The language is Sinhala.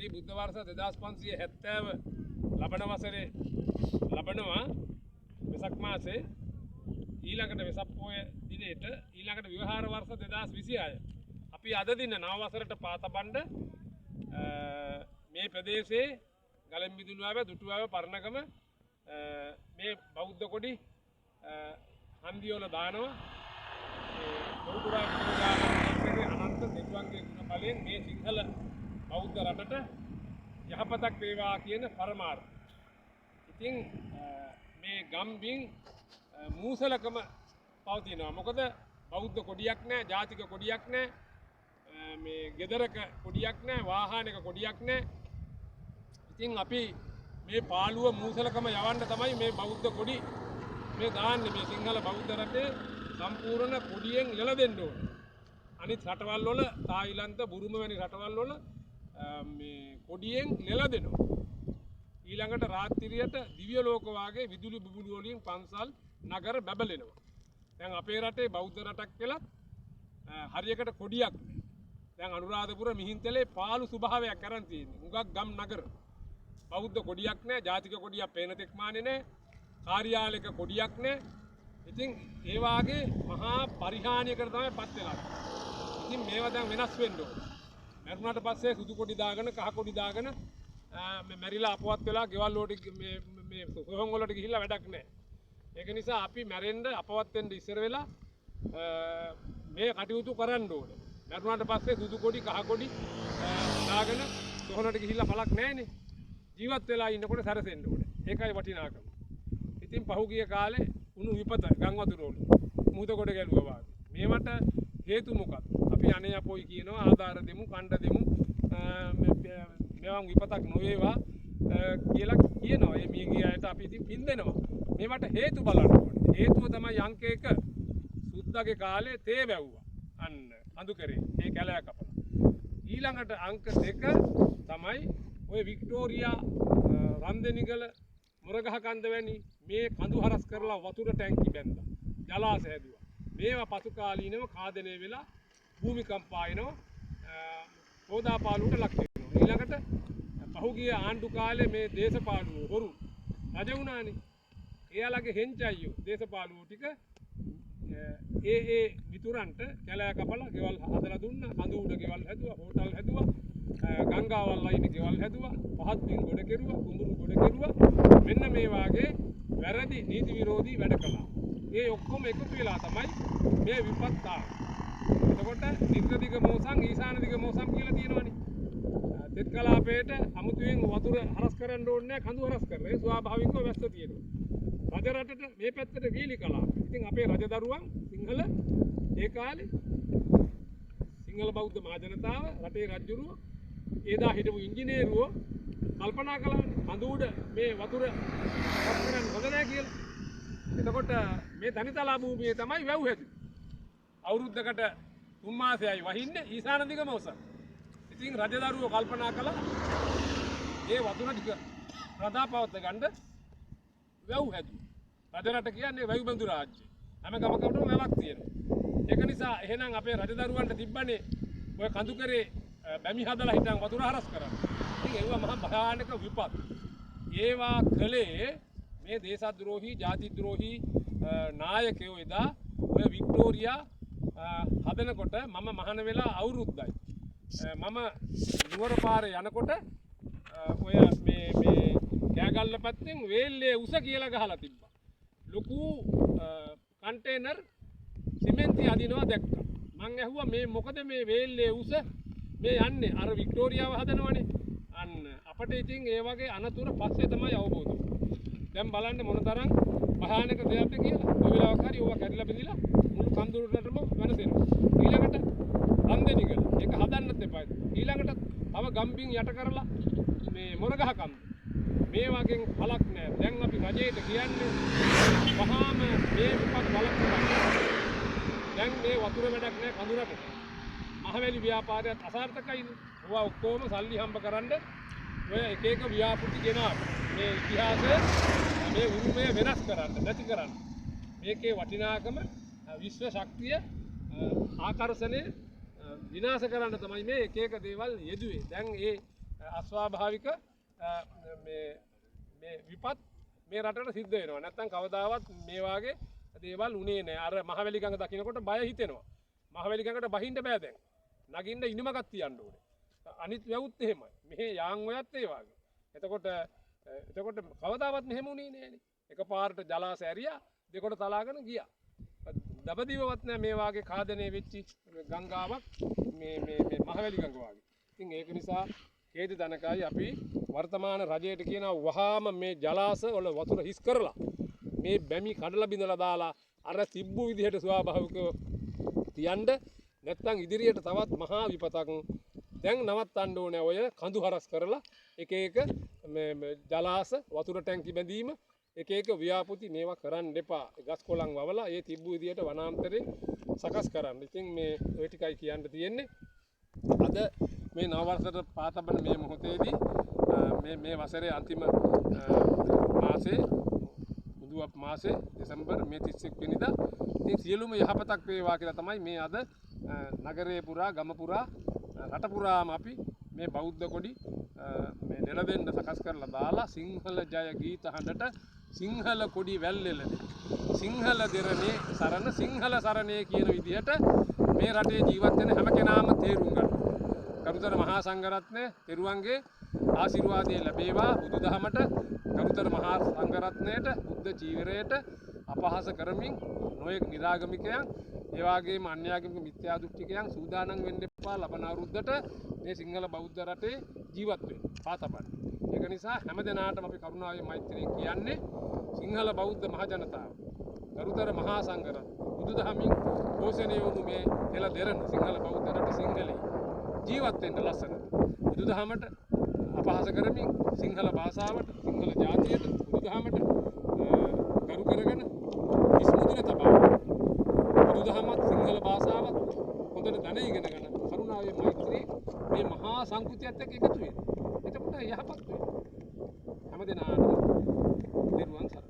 අපි බුද්ධ වර්ෂ 2570 ලබන වසරේ ලබනවා වෙසක් මාසේ ඊළඟට වෙසක් පොය දිනේට ඊළඟට විවහාර වර්ෂ 2026 අපි අද දින නව වසරට පාතබණ්ඩ මේ ප්‍රදේශයේ ගලම්බිදුනුවව දුටුවව පරණගම මේ බෞද්ධ කොඩි හන්දිවල දානවා බෞද්ධ අනන්ත දෙවියන්ගේ ගුණ බලයෙන් මේ සිංහල බෞද්ධ රටට යහපතක් වේවා කියන පරමාර්ථය. ඉතින් මේ ගම්බින් මූසලකම පවතිනවා. මොකද බෞද්ධ කොඩියක් නැහැ, ජාතික කොඩියක් නැහැ, මේ ගෙදරක කොඩියක් නැහැ, වාහනයක කොඩියක් නැහැ. ඉතින් අපි මේ පාළුව මූසලකම යවන්න තමයි මේ බෞද්ධ කොඩි මේ දාන්නේ. මේ සිංහල බෞද්ධ රටේ සම්පූර්ණ කොඩියෙන් ලැබෙන්න ඕන. අනිත් රටවල් වල තායිලන්ත බුරුම වැනි රටවල් වල මේ කොඩියෙන් ලැබෙනවා. ඊළඟට රාත්‍රියට දිව්‍ය ලෝක වාගේ විදුලි බුබුලු වලින් පන්සල් නගර බබලෙනවා. දැන් අපේ රටේ බෞද්ධ රටක් කියලා හරියකට කොඩියක් නෑ. දැන් අනුරාධපුර මිහින්තලේ පාළු ස්වභාවයක් කරන් තියෙන්නේ. හුඟක් ගම් නගර බෞද්ධ කොඩියක් නෑ, ජාතික කොඩියක් පේන තෙක් මානේ නෑ, කාර්යාලයක කොඩියක් නෑ. ඉතින් ඒ වාගේ මහා පරිහානියකට තමයි පත් වෙලා. ඉතින් මේවා දැන් වෙනස් වෙන්න ඕනේ. මරුණාට පස්සේ සුදු කොඩි දාගෙන කහ කොඩි දාගෙන මේ මැරිලා අපවත් වෙලා ගෙවල් වලට මේ සොහොන් වලට ගිහිල්ලා වැඩක් නැහැ. ඒක නිසා අපි මැරෙන්න අපවත් වෙන්න ඉස්සර වෙලා මේ කටයුතු කරන්න ඕනේ. මරුණාට පස්සේ සුදු කොඩි කහ කොඩි දාගෙන සොහොනට ගිහිල්ලා පළක් නැහැනේ. ජීවත් වෙලා ඉන්නකොට සැරසෙන්න ඕනේ. ඒකයි වටිනාකම. ඉතින් පහුගිය කාලේ උණු විපත ගංවතුර වල මුහුද කොට ගැලුවා වගේ. මේවට හේතු මොකක්ද? අපි අනේ අපොයි කියනවා ආධාර දෙමු, කණ්ඩ දෙමු. මේවන් විපතක් නොවේවා කියලා කියනවා. මේ මියගිය අයට අපි ඉතින් පින් දෙනවා. මේවට හේතු බලන්න ඕනේ. හේතුව තමයි අංක 1 සුද්දාගේ කාලේ තේ වැව්වා. අන්න අඳු කරේ. ඒ කැලෑ කපලා. ඊළඟට අංක 2 තමයි ඔය වික්ටෝරියා රන්දෙනිගල මුරගහ කන්ද වැනි මේ කඳු හරස් කරලා වතුර ටැංකි බැන්දා. ජලාශය හැදුවා. මේවා පසු කාලීනව කාදනය වෙලා භූමිකම්පා එනවා. හෝදාපාලුවට ලක් වෙනවා. ඊළඟට පහුගිය ආණ්ඩු කාලේ මේ දේශපාලුවෝ හොරු රජ වුණානේ. එයාලගේ හෙන්චයියෝ දේශපාලුවෝ ටික ඒ මිතුරන්ට කැලෑ කපලා ගෙවල් හදලා දුන්නා. කඳු උඩ ගෙවල් හැදුවා, හෝටල් හැදුවා, ගංගාවල් වයින් ගෙවල් හැදුවා, පහත් බිම් ගොඩ කෙරුවා, කුඹුරු ගොඩ කෙරුවා. මෙන්න මේ වාගේ වැරදි නීති විරෝධී වැඩ කළා. ඒ ඔක්කොම එකතු වෙලා තමයි මේ විපත් ආවේ. එතකොට නිර්ගදිග මෝසම් ඊසාන දිග මෝසම් කියලා තියෙනවනේ. තෙත් කලාපයට අමුතුවෙන් වතුර හරස් කරන්න ඕනේ නැහැ, කඳු හරස් කරලා. ඒ ස්වාභාවිකව වැස්ස තියෙනවා. රජ රටට මේ පැත්තට වීලි කලාප. ඉතින් අපේ රජදරුවන් සිංහල ඒ කාලේ සිංහල බෞද්ධ මහජනතාව රටේ රජුරුව එදා හිටපු ඉංජිනේරුවෝ කල්පනා කළානේ කඳු උඩ මේ වතුර හරස් කරන්න හොඳ නැහැ කියලා. එතකොට මේ තනිතලා භූමියේ තමයි වැව් හැදුවේ. අවුරුද්දකට 3 මාසයයි වහින්නේ ඊසාන දිග මෝසම්. ඉතින් රජදරුවෝ කල්පනා කළා මේ වතුර ටික ප්‍රදාපවත්ත ගන්න වැව් හැදුවා. රජරට කියන්නේ වැව් බඳු රාජ්‍යය. හැම ගමකටම වැවක් තියෙනවා. ඒක නිසා එහෙනම් අපේ රජදරුවන්ට තිබ්බනේ ඔය කඳු කරේ බැමි හදලා හිටන් වතුර හරස් කරන්න. ඉතින් ඒවා මහා භයානක විපත්. ඒවා කලේ මේ දේශද්‍රෝහී, ජාතිද්‍රෝහී නායකයෝ එදා ඔය වික්ටෝරියා හදනකොට මම මහාන වෙලා අවුරුද්දයි. මම නුවර පාරේ යනකොට ඔය මේ කෑගල්ල පැත්තෙන් වේල්ලේ උස කියලා ගහලා තිබ්බා. ලොකු කන්ටේනර් සිමෙන්ති අදිනවා දැක්කා. මං ඇහුවා මේ මොකද මේ වේල්ලේ උස මේ යන්නේ අර වික්ටෝරියාව හදනවනේ. අන්න අපිට ඉතින් ඒ වගේ අනතුරු පස්සේ තමයි අවබෝධ වෙන්නේ. දැන් බලන්න මොනතරම් භයානක දෙයක්ද කියලා. ඔය වෙලාවක හරි ඕවා කැඩලා බෙදලා මුළු කන්දුරටම වෙනසෙනවා. ඊළඟට රන්දෙනිගල ඒක හදන්නත් එපා. ඊළඟට තව ගම්බින් යට කරලා මේ මොරගහ කන්ද මේ වගේ පළක් නැහැ. දැන් අපි රජයට කියන්නේ වහාම මේ විපත් බලන්න. දැන් මේ වතුර වැඩක් නැහැ කඳුරට. මහවැලි ව්‍යාපාරයත් අසාර්ථකයිද? ඔවා ඔක්කොම සල්ලි හම්බ කරන්න ඔය එක එක ව්‍යාපෘති ගෙනාව. මේ ඉතිහාසය මේ උරුමය වෙනස් කරන්න, නැති කරන්න. මේකේ වටිනාකම විශ්ව ශක්තිය ආකර්ෂණය විනාශ කරන්න තමයි මේ එක එක දේවල් යෙදුවේ. දැන් ඒ අස්වාභාවික මේ විපත් මේ රටට සිද්ධ වෙනවා. නැත්තම් කවදාවත් මේ වාගේ දේවල් උනේ නෑ. අර මහවැලි ගඟ දකින්නකොට බය හිතෙනවා. මහවැලි ගඟට බහින්න බෑ දැන්. නගින්න ඉනිමකක් තියන්න ඕනේ. අනිත් වැවුත් එහෙමයි. මෙහෙ යාන් ඔයත් ඒ වාගේ. එතකොට කවදාවත් මෙහෙම උනේ නෑනේ. එකපාරට ජලාශය ඇරියා දෙකොට තලාගෙන ගියා. දබදිවවත් නෑ මේ වාගේ කාදනය වෙච්චි ගංගාවක් මේ මහවැලි ගඟ වාගේ. ඉතින් ඒක නිසා හේතු දනකයි අපි වර්තමාන රජයට කියනවා වහාම මේ ජලාශ වල වතුර හිස් කරලා මේ බැමි කඩලා බිඳලා දාලා අර තිබ්බු විදිහට ස්වාභාවිකව තියන්න නැත්නම් ඉදිරියට තවත් මහා විපතක් දැන් නවත්තන්න ඕනේ. ඔය කඳු හරස් කරලා එක එක මේ ජලාශ වතුර ටැංකි බැඳීම එක එක ව්‍යාපෘති මේවා කරන්න එපා. ගස් කොළන් වවලා ඒ තිබ්බු විදිහට වනාන්තරේ සකස් කරන්න. ඉතින් මේ ඔය ටිකයි කියන්න තියෙන්නේ. අද මේ නව වර්ෂයට පාතබන මේ මොහොතේදී මේ වසරේ අන්තිම මාසේ මුදුවප් මාසේ දෙසැම්බර් මේ 31 වෙනිදා ඉතින් සියලුම යහපතක් වේවා කියලා තමයි මේ අද නගරේ පුරා ගම පුරා රට පුරාම අපි මේ බෞද්ධ කොඩි මේ නෙළදෙන්න සකස් කරලා දාලා සිංහල ජය ගීත හඬට සිංහල කොඩි වැල්ලෙලදී සිංහල දෙරණේ සරණ සිංහල සරණේ කියන විදිහට මේ රටේ ජීවත් වෙන හැම කෙනාම තේරුම් ගන්න. කරුතර මහා සංඝරත්නය තෙරුවන්ගේ ආශිර්වාදය ලැබේවා. බුදුදහමට කරුතර මහා සංඝරත්නයට බුද්ධ චීවරයට අපහාස කරමින් නොයෙක් නිරාගමිකයන් ඒ වගේම අන්‍යාගමික මිත්‍යා දෘෂ්ටිකයන් සූදානම් වෙන්න එපා. ලබන අවුරුද්දට මේ සිංහල බෞද්ධ රටේ ජීවත් වෙන්න පාතපන්න. ඒක නිසා හැම දිනාටම අපි කරුණාවේ මෛත්‍රියෙන් කියන්නේ සිංහල බෞද්ධ මහ ජනතාව කරුතර මහා සංඝරත්නය බුදුදහමින් පෝෂණය වුණු මේ එළ දෙරණ සිංහල බෞද්ධ රට සිංහලයි ජීවත් වෙන්න ලස්සනට බුදුදහමට අපහාස කරමින් සිංහල භාෂාවට සිංහල ජාතියට බුදුදහමට කරු කරගෙන ඉස්මුදුනේ තබා බුදුදහමත් සිංහල භාෂාවත් හොඳට දැන ඉගෙනගෙන කරුණාවේ මෛත්‍රී මේ මහා සංකෘතියත් එක්ක එකතු වෙන්න. එතකොට යහපත් වෙනවා. හැම දිනාටම නිර්වාණ